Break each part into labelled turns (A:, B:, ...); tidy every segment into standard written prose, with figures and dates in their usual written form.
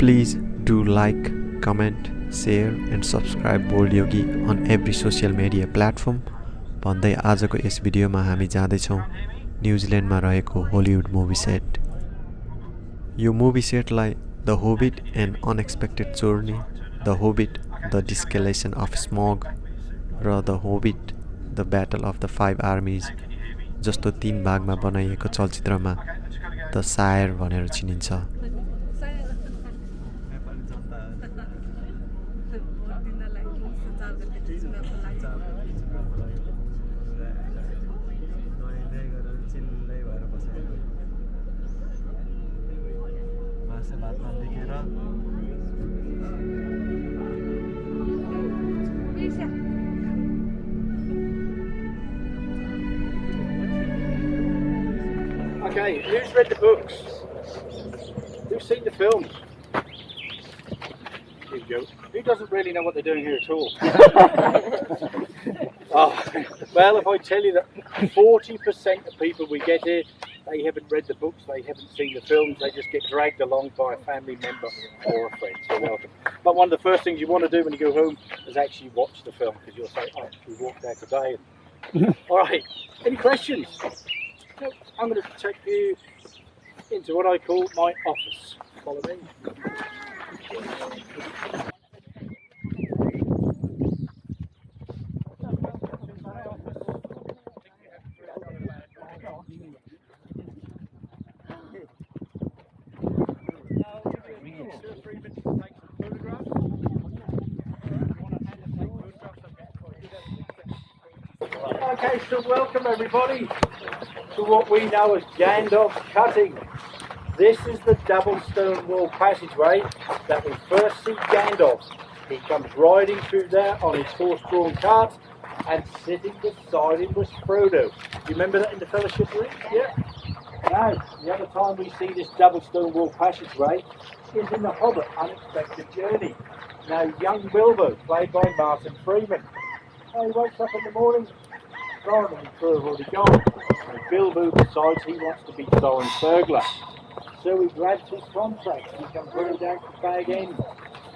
A: Please do like, comment, share and subscribe Bold Yogi on every social media platform. भन्दै आजको yes भिडियोमा हामी जाँदैछौँ न्युजिल्यान्डमा रहेको हलिउड मुभी सेट। यो मुभी सेटलाई the Hobbit an unexpected journey, the Hobbit the desolation of Smaug र the Hobbit the battle of the 5 armies जस्तो 3 भागमा बनाइएको चलचित्रमा द सायर भनेर चिनिन्छ।
B: Okay, who's read the books? Who's seen the films? Here you go. Who doesn't really know what they're doing here at all? Well, if I tell you that 40% of people we get here, they haven't read the books, they haven't seen the films, they just get dragged along by a family member or a friend, so welcome. But one of the first things you want to do when you go home is actually watch the film, because you'll say, oh, we walked there today. Alright, any questions? No, I'm going to take you into what I call my office. Follow me. Okay, so welcome everybody to what we know as Gandalf's Cutting. This is the double stone wall passageway that we first see Gandalf. He comes riding through there on his horse-drawn cart, and sitting beside him was Frodo. You remember that in the Fellowship Ring? Yeah. Now, the other time we see this double stone wall passageway is in the Hobbit Unexpected Journey. Now, young Bilbo, played by Martin Freeman. He wakes up in the morning, Thorin and crew have already gone. And Bilbo decides he wants to be Thorin's burglar. So he grabs his contract. He comes running down to Bag End,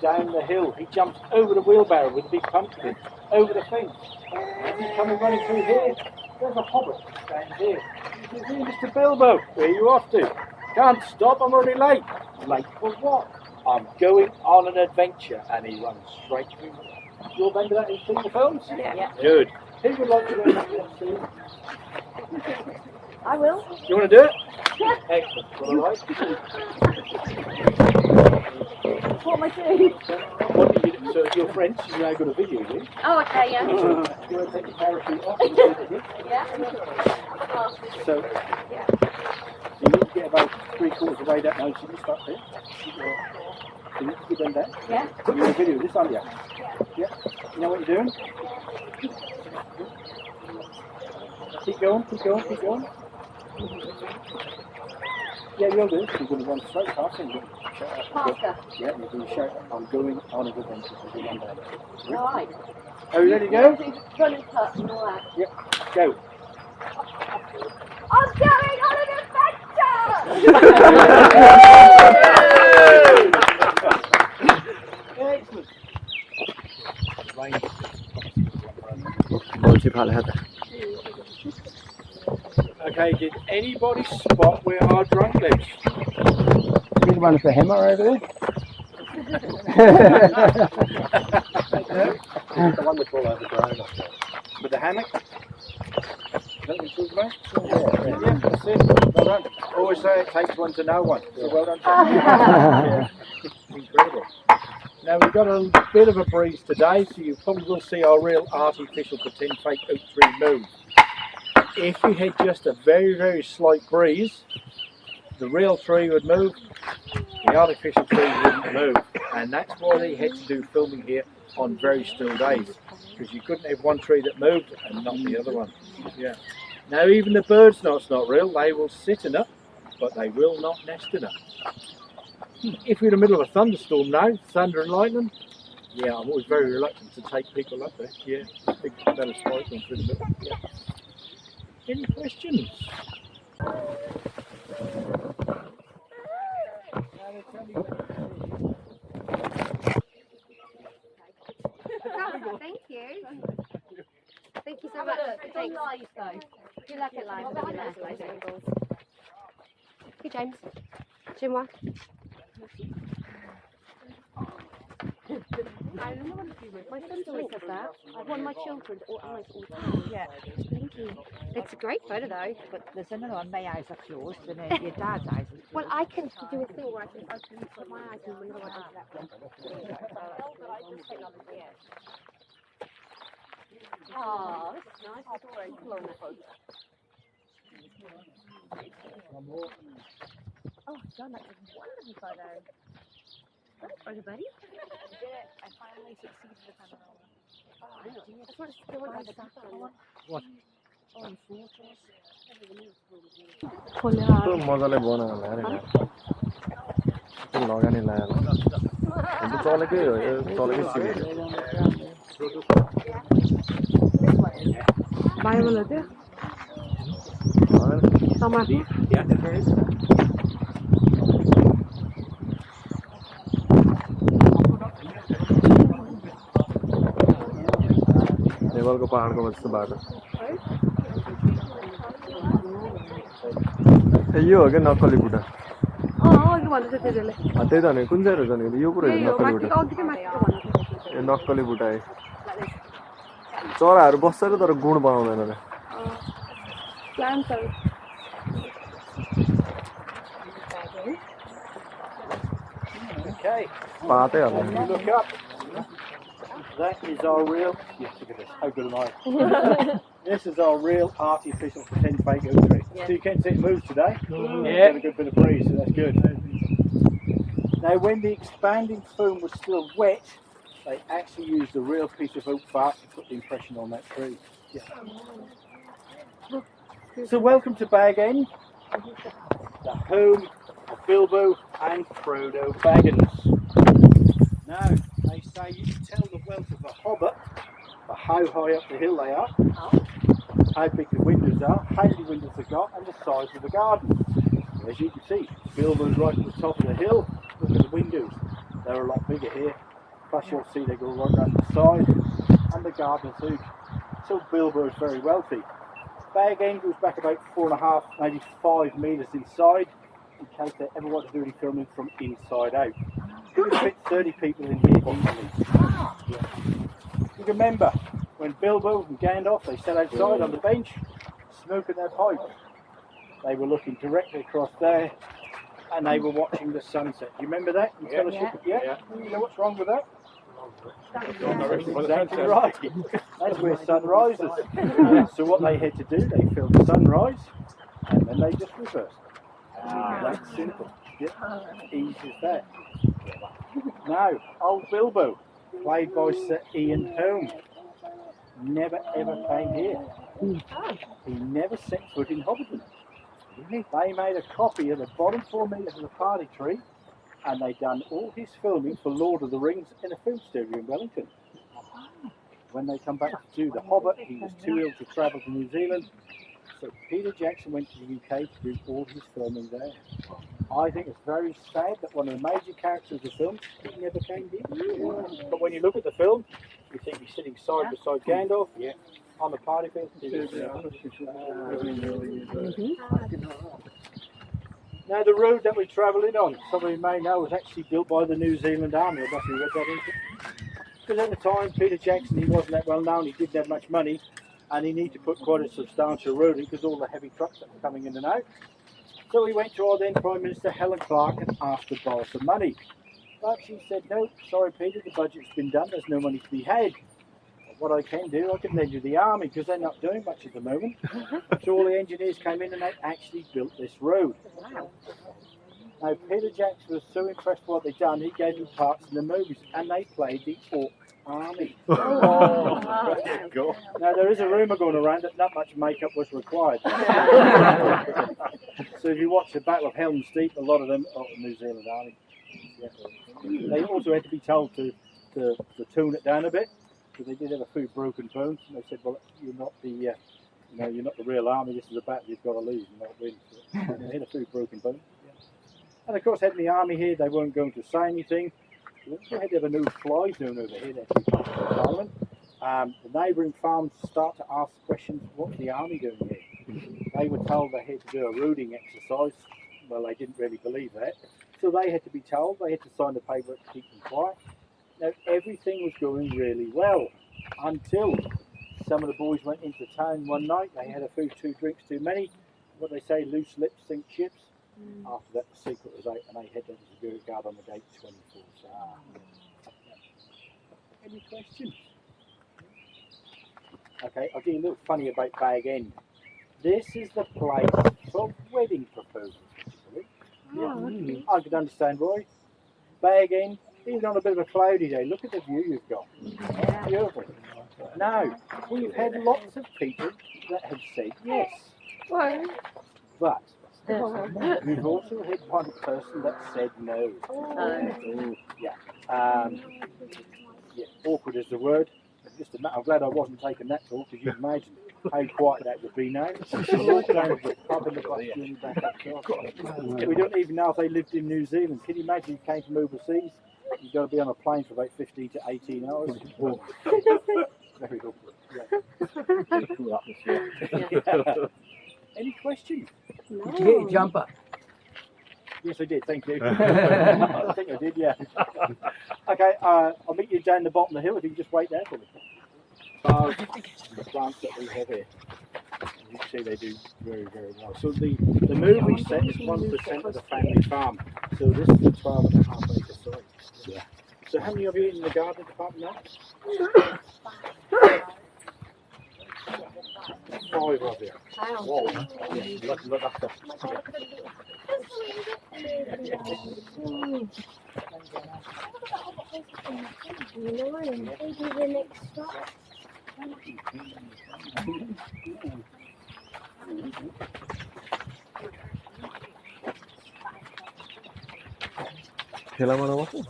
B: down the hill. He jumps over the wheelbarrow with a big pumpkin, over the fence. As he's coming running through here, there's a hobbit standing here. He says, "Hey, Mr. Bilbo, where are you off to?" "Can't stop, I'm already late." "Late for what?" "I'm going on an adventure." And he runs straight through. You remember that in the films?
C: Yeah.
B: Good. Who would like to learn that scene?
C: I will.
B: You want to do it?
C: Yeah.
B: Excellent. All right.
C: What am I doing?
B: What do you do? So you're French, you now got a video, do you?
C: Oh, okay, yeah.
B: You want to take the parachute off? And do it?
C: Yeah.
B: So
C: Yeah.
B: you need to get about 3/4 of the way that motion. You start there. Can you bend that?
C: Yeah.
B: Put your video this on you. Yeah. You know what you're doing? Keep going, keep going, keep going. Yeah, you'll do. You're going to run straight past him.
C: Faster.
B: Yeah, you're going to shout, "I'm going on an adventure." As you run down.
C: All right.
B: Are you ready to go?
C: Run and cut and all that.
B: Yep, go.
C: I'm going on an adventure!
B: Excellent. Okay, did anybody spot where our drunk lives?
D: Big one with the hammer over there.
B: The one that's all over the ground. With the hammock? Is that what you're talking about? Yeah, that's it. Well done. Always say it takes one to know one. So well done. Yeah. Incredible. Now we've got a bit of a breeze today, so you probably will see our real artificial pretend fake oak tree move. If we had just a very, very slight breeze, the real tree would move, the artificial tree wouldn't move. And that's why they had to do filming here on very still days, because you couldn't have one tree that moved and not the other one. Yeah. Now even the birds know it's not real. They will sit in it, but they will not nest in it. If we're in the middle of a thunderstorm now, thunder and lightning, yeah, I'm always very reluctant to take people up there. Yeah, big metal spike going through the middle. Yeah. Any questions? Now,
C: Thank you. Thank you so much. It's on live though. Do you like it live? Hey James. Dis-moi. I don't know what to do with. My son's always said that. I want my children to always all the time.
E: Yeah.
C: Thank you. It's a great photo though.
E: But there's another one. My eyes are closed, and your dad's eyes are closed.
C: Well, I can do a thing where I can open my eyes and another one opens that one. Oh, this is nice. It's very cool on the photo. Oh, John, that was a wonderful photo. What a photo, buddy.
E: I did it. I finally succeeded with camera.
C: Oh, I know. That's what it's doing.
D: What?
C: Oh, photos.
D: कस्तो मजाले बनायो होला अरे यार लगानी लगायो अन्त चलेकै हो यो चलेकै सिक्यो
C: Bible हो त्यो टमाटर
D: नेपालको पहाडको जस्तो बाटो यो हो क्या नक्कली बुढा त्यही त भने कुन चाहिँ रहेछ नि यो कुरो नक्कली बुढा यो नक्कली बुढा है चराहरू बस्छ र तर गुण बनाउँदैन रे
B: Okay.
D: पातै होला
B: Look up. That is our real. Yes, look at this. How good am I? This is our real artificial pretend fake oak tree. So you can't see it move today. Yeah. Got a good bit of breeze, so that's good. Now, when the expanding foam was still wet, they actually used a real piece of oak bark to put the impression on that tree. Yeah. So welcome to Bag End, the home of Bilbo and Frodo Baggins. Now, they say you can tell the wealth of a hobbit by how high up the hill they are, how big the windows are, how many windows they've got, and the size of the garden. As you can see, Bilbo's right at the top of the hill. Look at the windows. They're a lot bigger here. Plus you'll see they go right down the side, and the garden's huge. So Bilbo is very wealthy. Bag End goes back about 4.5, maybe 5 metres inside, in case they ever want to do any filming from inside out. You can fit 30 people in here easily. Yeah. You can remember when Bilbo and Gandalf, they sat outside on the bench, smoking their pipe. They were looking directly across there, and they were watching the sunset. Do you remember that in Fellowship? Yeah. You know what's wrong with that? Exactly right. That's where sun rises. So what they had to do, they filmed sunrise, and then they just reversed. That's simple. Yeah. Easy as that. Now, old Bilbo, played by Sir Ian Holm, never ever came here. He never set foot in Hobbiton. They made a copy of the bottom 4 metres of the party tree, and they done all his filming for Lord of the Rings in a film studio in Wellington. When they come back to do The Hobbit, he was too ill to travel to New Zealand, so Peter Jackson went to the UK to do all his filming there. I think it's very sad that one of the major characters of the film, he never came here. But when you look at the film, you think he's sitting side beside Gandalf on the party field. Now the road that we're travelling on, some of you may know, was actually built by the New Zealand Army. I must have read that into it. Because at the time, Peter Jackson, he wasn't that well known, he didn't have much money, and he needed to put quite a substantial road in because all the heavy trucks that were coming in and out. So he went to our then Prime Minister Helen Clark and asked to borrow some money. But she said, no, sorry Peter, the budget's been done, there's no money to be had. What I can do, I can lend you the army because they're not doing much at the moment. So all the engineers came in and they actually built this road. Now Peter Jackson was so impressed with what they'd done, he gave them parts in the movies and they played the Orc Army. Now there is a rumour going around that not much makeup was required. So if you watch the Battle of Helm's Deep, a lot of them are the New Zealand Army. They also had to be told to tone it down a bit. Because they did have a few broken bones, and they said, "Well, you're not the, you're not the real army. This is a battle you've got to lose, and not win." So they had a few broken bones. And of course, having the army here, they weren't going to say anything. They had to have a new fly zone over here. That's Parliament. the neighbouring farms start to ask questions, what's the army doing here? They were told they had to do a rooting exercise. Well, they didn't really believe that. So they had to be told, they had to sign the paper to keep them quiet. Now, everything was going really well until some of the boys went into town one night. They had a few 2 drinks too many. What they say, loose lips sink ships. After that, the secret was out, and they had the security guard on the gate 24/7. Any questions? Okay, I'll give you a little funny about Bag End. This is the place for wedding proposals, basically. Yeah. I could understand why. Bag End, even on a bit of a cloudy day, look at the view you've got. Beautiful. Now, we've had lots of people that have said yes. But we've also had one person that said no. Yeah. Yeah, awkward is the word. Just I'm glad I wasn't taking that call, because you can imagine how quiet that would be now. We don't even know if they lived in New Zealand. Can you imagine you came from overseas? You've got to be on a plane for about 15 to 18 hours. Very awkward. Yeah. Any questions?
E: Did you get your jumper?
B: Yes, I did. Thank you. I think I did. Yeah. Okay. I'll meet you down the bottom of the hill if you can just wait there for me. The plants that we have here, you can see they do very, very well. So the movie set is 1% of the family farm. So this is a 12.5 acre site. Yeah. So how many of you in the garden department now? 5 of you. Wow. Yeah, look after.
D: ठेलामा नबस्नु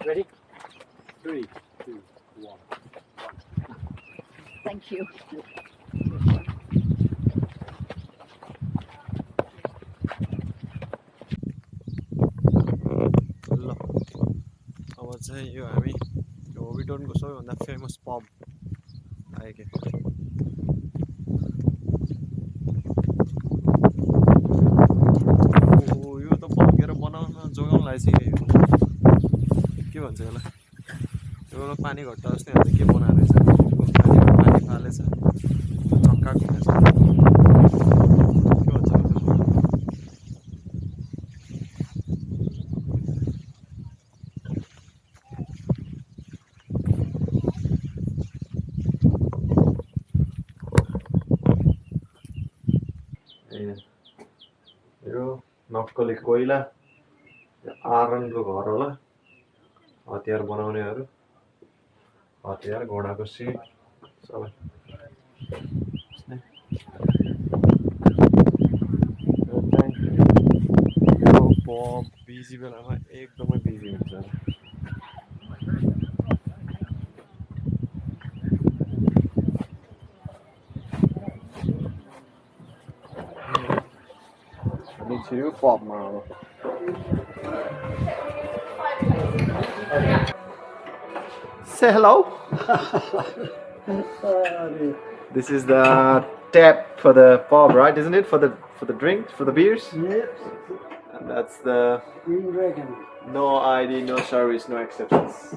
B: Ready? 3, 2, 1.
E: Thank you.
A: ल अब चाहिँ यो हामी होबिटनको सबैभन्दा famous pub आयो ओ यो त भर्केर बनाउन जोगाउनलाई चाहिँ के भन्छ यसलाई यो पानी घट्टा जस्तै हुन्छ के बनाएर रहेछ पानी फालेछ चक्का घुमेछ के भन्छ यो नक्कली कोइला आरनको घर होला हतियार बनाउनेहरू हतियार घोडाको सिट सबै यो पब बिजी बेलामा एकदमै बिजी हुन्छ
D: छिर्यो पबमा अब
A: Say hello. This is the tap for the pub, right? Isn't it? For the drinks, for the beers?
B: Yep.
A: And that's the
B: Green Dragon.
A: no ID, no service, no exceptions.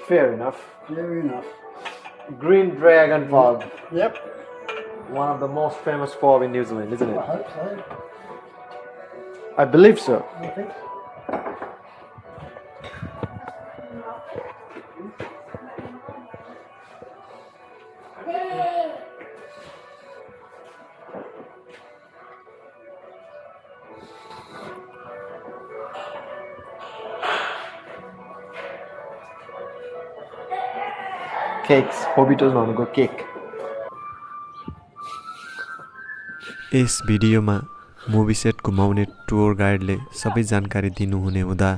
A: Fair enough.
B: Fair enough.
A: Green Dragon pub.
B: Yep.
A: One of the most famous pub in New Zealand, isn't
B: I
A: it?
B: hope so.
A: I believe so.
B: I think.
A: Cakes, Hobbiton भनेको cake yes भिडियोमा movie set घुमाउने टुर गाइडले सबै जानकारी दिनुहुने हुँदा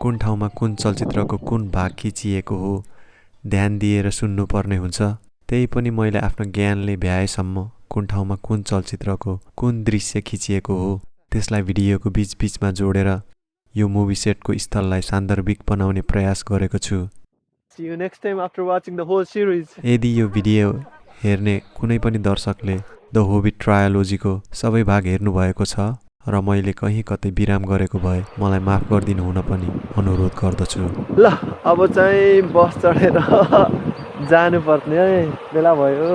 A: कुन ठाउँमा कुन चलचित्रको कुन भाग खिचिएको हो ध्यान दिएर सुन्नुपर्ने हुन्छ। त्यही पनि मैले आफ्नो ज्ञानले भ्याएसम्म कुन ठाउँमा कुन चलचित्रको कुन दृश्य खिचिएको हो त्यसलाई भिडियोको बीचमा जोडेर यो मुभी सेटको स्थललाई सान्दर्भिक बनाउने प्रयास गरेको छु।
D: See you next time after watching the whole series.
A: यदि यो भिडियो हेर्ने कुनै पनि दर्शकले द होबिट ट्रायोलोजीको सबै भाग हेर्नुभएको छ र मैले कहीँ कतै विराम गरेको भए मलाई माफ गरिदिनु हुन पनि अनुरोध गर्दछु।
D: ल अब चाहिँ बस चढेर जानुपर्ने है, बेला भयो।